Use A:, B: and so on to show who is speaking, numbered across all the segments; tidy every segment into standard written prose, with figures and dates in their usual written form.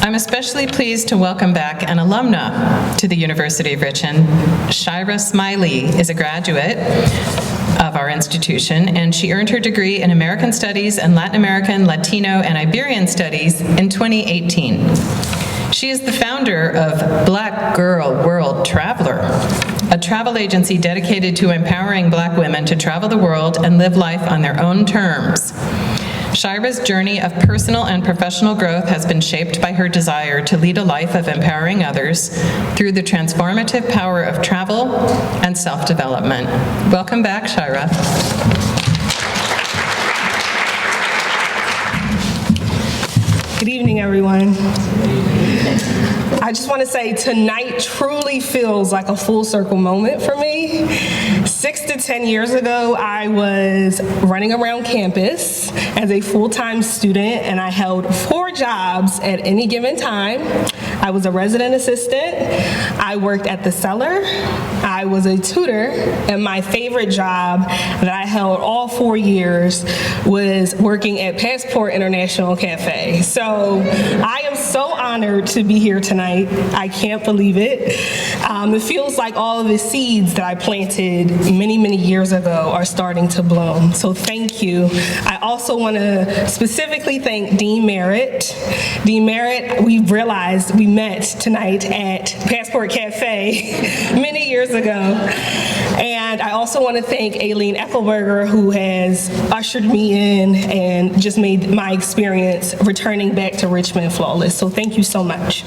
A: I'm especially pleased to welcome back an alumna to the University of Richmond. Shira Smillie is a graduate of our institution, and she earned her degree in American Studies and Latin American, Latino, and Iberian Studies in 2018. She is the founder of Black Girl World Traveler, a travel agency dedicated to empowering Black women to travel the world and live life on their own terms. Shira's journey of personal and professional growth has been shaped by her desire to lead a life of empowering others through the transformative power of travel and self-development. Welcome back, Shira.
B: Good evening, everyone. I just want to say tonight truly feels like a full circle moment for me. 6 to 10 years ago, I was running around campus as a full-time student, and I held 4 jobs at any given time. I was a resident assistant, I worked at the cellar, I was a tutor, and my favorite job that I held all 4 years was working at Passport International Cafe. So I am so honored to be here tonight. I can't believe it. It feels like all of the seeds that I planted many, many years ago are starting to bloom. So thank you. I also want to specifically thank Dean Merritt. Dean Merritt, we realized we met tonight at Passport Cafe many years ago. And I also want to thank Aileen Eckelberger, who has ushered me in and just made my experience returning back to Richmond flawless. So thank you so much.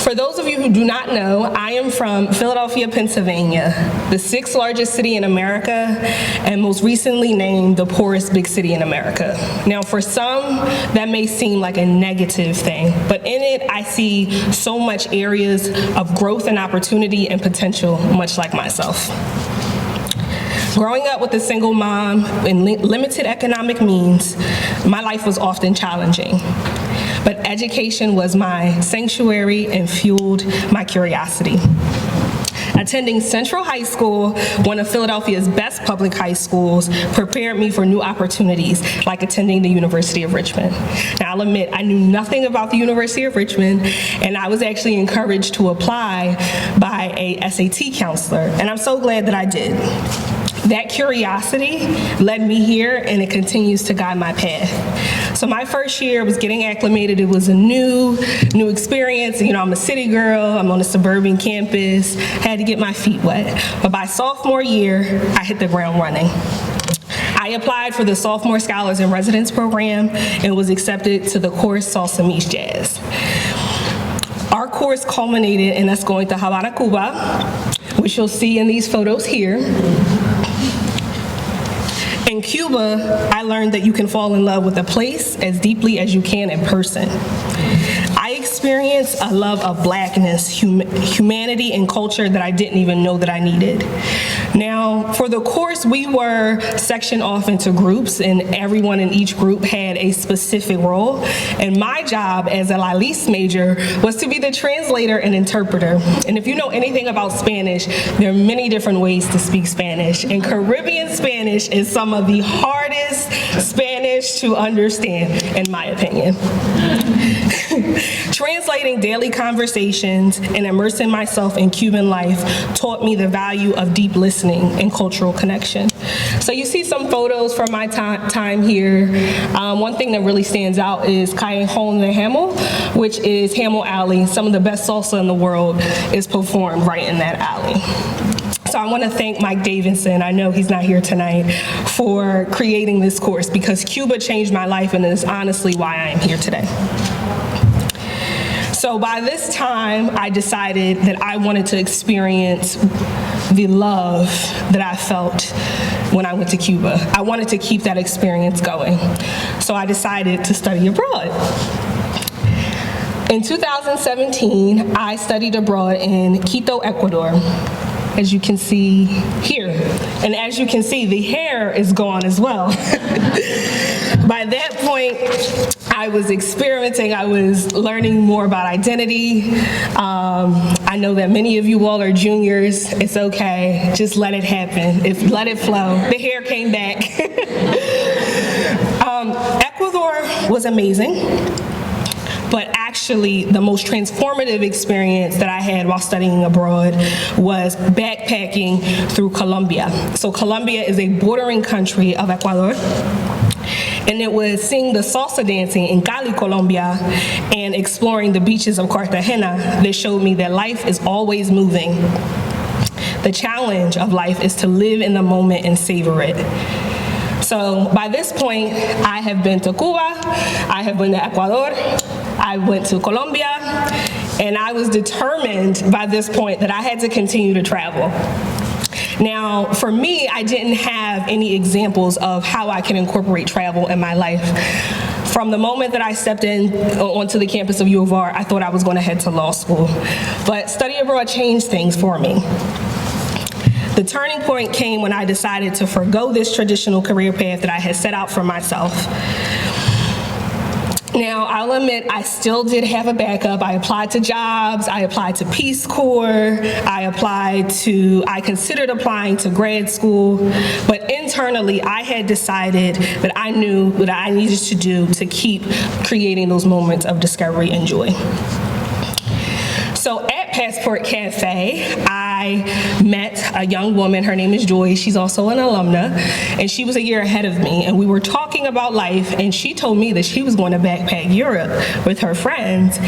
B: For those of you who do not know, I am from Philadelphia, Pennsylvania, the 6th largest city in America, and most recently named the poorest big city in America. Now, for some, that may seem like a negative thing, but in it, I see so much areas of growth and opportunity and potential, much like myself. Growing up with a single mom and limited economic means, my life was often challenging. But education was my sanctuary and fueled my curiosity. Attending Central High School, one of Philadelphia's best public high schools, prepared me for new opportunities, like attending the University of Richmond. Now, I'll admit, I knew nothing about the University of Richmond, and I was actually encouraged to apply by a SAT counselor, and I'm so glad that I did. That curiosity led me here, and it continues to guide my path. So my first year was getting acclimated. It was a new experience. You know, I'm a city girl. I'm on a suburban campus. Had to get my feet wet. But by sophomore year, I hit the ground running. I applied for the Sophomore Scholars in Residence program and was accepted to the course Salsa Meets Jazz. Our course culminated in us going to Havana, Cuba, which you'll see in these photos here. In Cuba, I learned that you can fall in love with a place as deeply as you can in person. I experienced a love of Blackness, humanity, and culture that I didn't even know that I needed. Now, for the course, we were sectioned off into groups, and everyone in each group had a specific role. And my job as a LILIS major was to be the translator and interpreter. And if you know anything about Spanish, there are many different ways to speak Spanish. And Caribbean Spanish is some of the hardest Spanish to understand, in my opinion. Translating daily conversations and immersing myself in Cuban life taught me the value of deep listening and cultural connection. So you see some photos from my time here. One thing that really stands out is Callejón de Hamel, which is Hamel Alley. Some of the best salsa in the world is performed right in that alley. So I want to thank Mike Davidson, I know he's not here tonight, for creating this course, because Cuba changed my life and is honestly why I am here today. So by this time, I decided that I wanted to experience the love that I felt when I went to Cuba. I wanted to keep that experience going. So I decided to study abroad. In 2017, I studied abroad in Quito, Ecuador, as you can see here. And as you can see, the hair is gone as well. By that point, I was experimenting, I was learning more about identity. I know that many of you all are juniors. It's okay, just let it happen. Let it flow. The hair came back. Ecuador was amazing, but actually the most transformative experience that I had while studying abroad was backpacking through Colombia. So Colombia is a bordering country of Ecuador. And it was seeing the salsa dancing in Cali, Colombia, and exploring the beaches of Cartagena that showed me that life is always moving. The challenge of life is to live in the moment and savor it. So by this point, I have been to Cuba, I have been to Ecuador, I went to Colombia, and I was determined by this point that I had to continue to travel. Now, for me, I didn't have any examples of how I can incorporate travel in my life. From the moment that I stepped onto the campus of U of R, I thought I was going to head to law school. But study abroad changed things for me. The turning point came when I decided to forgo this traditional career path that I had set out for myself. Now, I'll admit, I still did have a backup. I applied to jobs, I applied to Peace Corps, I considered applying to grad school, but internally, I had decided that I knew what I needed to do to keep creating those moments of discovery and joy. So at Passport Cafe, I met a young woman, her name is Joy, she's also an alumna, and she was a year ahead of me, and we were talking about life, and she told me that she was going to backpack Europe with her friends,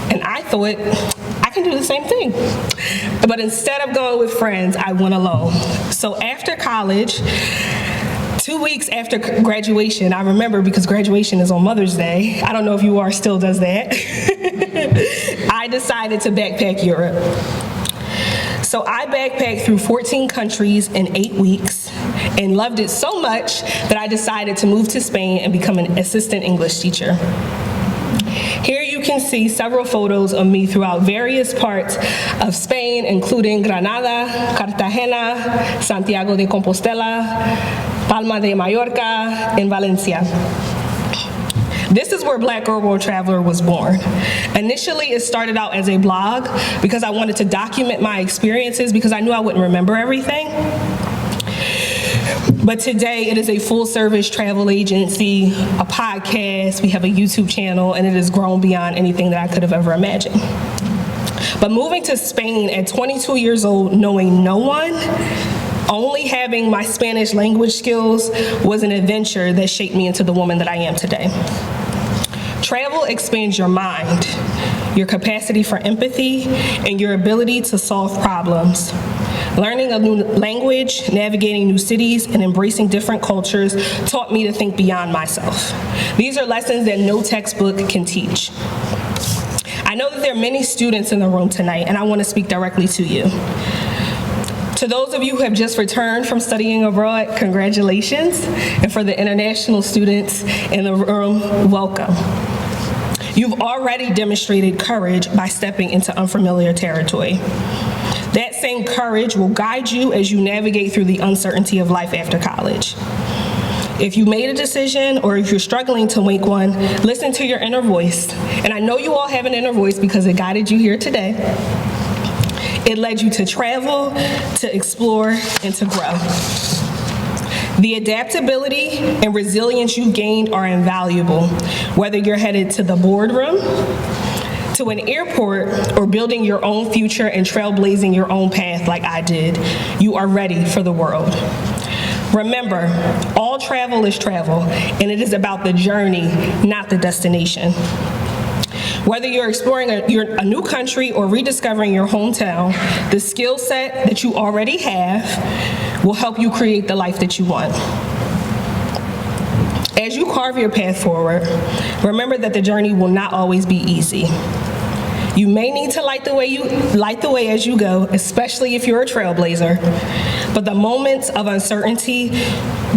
B: and I thought, I can do the same thing. But instead of going with friends, I went alone. So after college, 2 weeks after graduation, I remember because graduation is on Mother's Day, I don't know if UR still does that, I decided to backpack Europe. So I backpacked through 14 countries in 8 weeks and loved it so much that I decided to move to Spain and become an assistant English teacher. Here you can see several photos of me throughout various parts of Spain, including Granada, Cartagena, Santiago de Compostela, Palma de Mallorca, and Valencia. This is where Black Girl World Traveler was born. Initially, it started out as a blog because I wanted to document my experiences because I knew I wouldn't remember everything. But today, it is a full-service travel agency, a podcast, we have a YouTube channel, and it has grown beyond anything that I could have ever imagined. But moving to Spain at 22 years old, knowing no one, only having my Spanish language skills was an adventure that shaped me into the woman that I am today. Travel expands your mind, your capacity for empathy, and your ability to solve problems. Learning a new language, navigating new cities, and embracing different cultures taught me to think beyond myself. These are lessons that no textbook can teach. I know that there are many students in the room tonight, and I want to speak directly to you. To those of you who have just returned from studying abroad, congratulations. And for the international students in the room, welcome. You've already demonstrated courage by stepping into unfamiliar territory. That same courage will guide you as you navigate through the uncertainty of life after college. If you made a decision or if you're struggling to make one, listen to your inner voice. And I know you all have an inner voice because it guided you here today. It led you to travel, to explore, and to grow. The adaptability and resilience you've gained are invaluable, whether you're headed to the boardroom, to an airport, or building your own future and trailblazing your own path like I did. You are ready for the world. Remember, all travel is travel, and it is about the journey, not the destination. Whether you're exploring a new country or rediscovering your hometown, the skill set that you already have will help you create the life that you want. As you carve your path forward, remember that the journey will not always be easy. You may need to light the way as you go, especially if you're a trailblazer, but the moments of uncertainty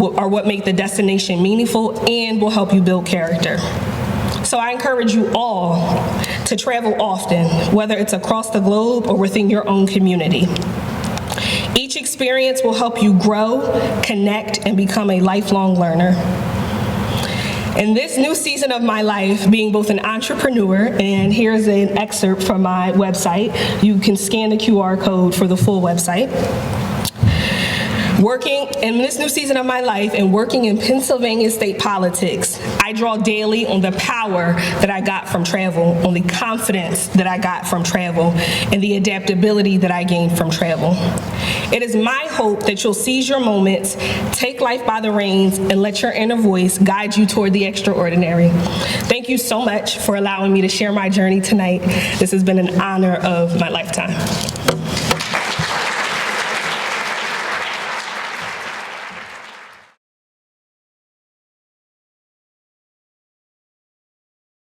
B: are what make the destination meaningful and will help you build character. So I encourage you all to travel often, whether it's across the globe or within your own community. Each experience will help you grow, connect, and become a lifelong learner. In this new season of my life, being both an entrepreneur, and here's an excerpt from my website. You can scan the QR code for the full website. Working in this new season of my life and working in Pennsylvania state politics, I draw daily on the power that I got from travel, on the confidence that I got from travel, and the adaptability that I gained from travel. It is my hope that you'll seize your moments, take life by the reins, and let your inner voice guide you toward the extraordinary. Thank you so much for allowing me to share my journey tonight. This has been an honor of my lifetime.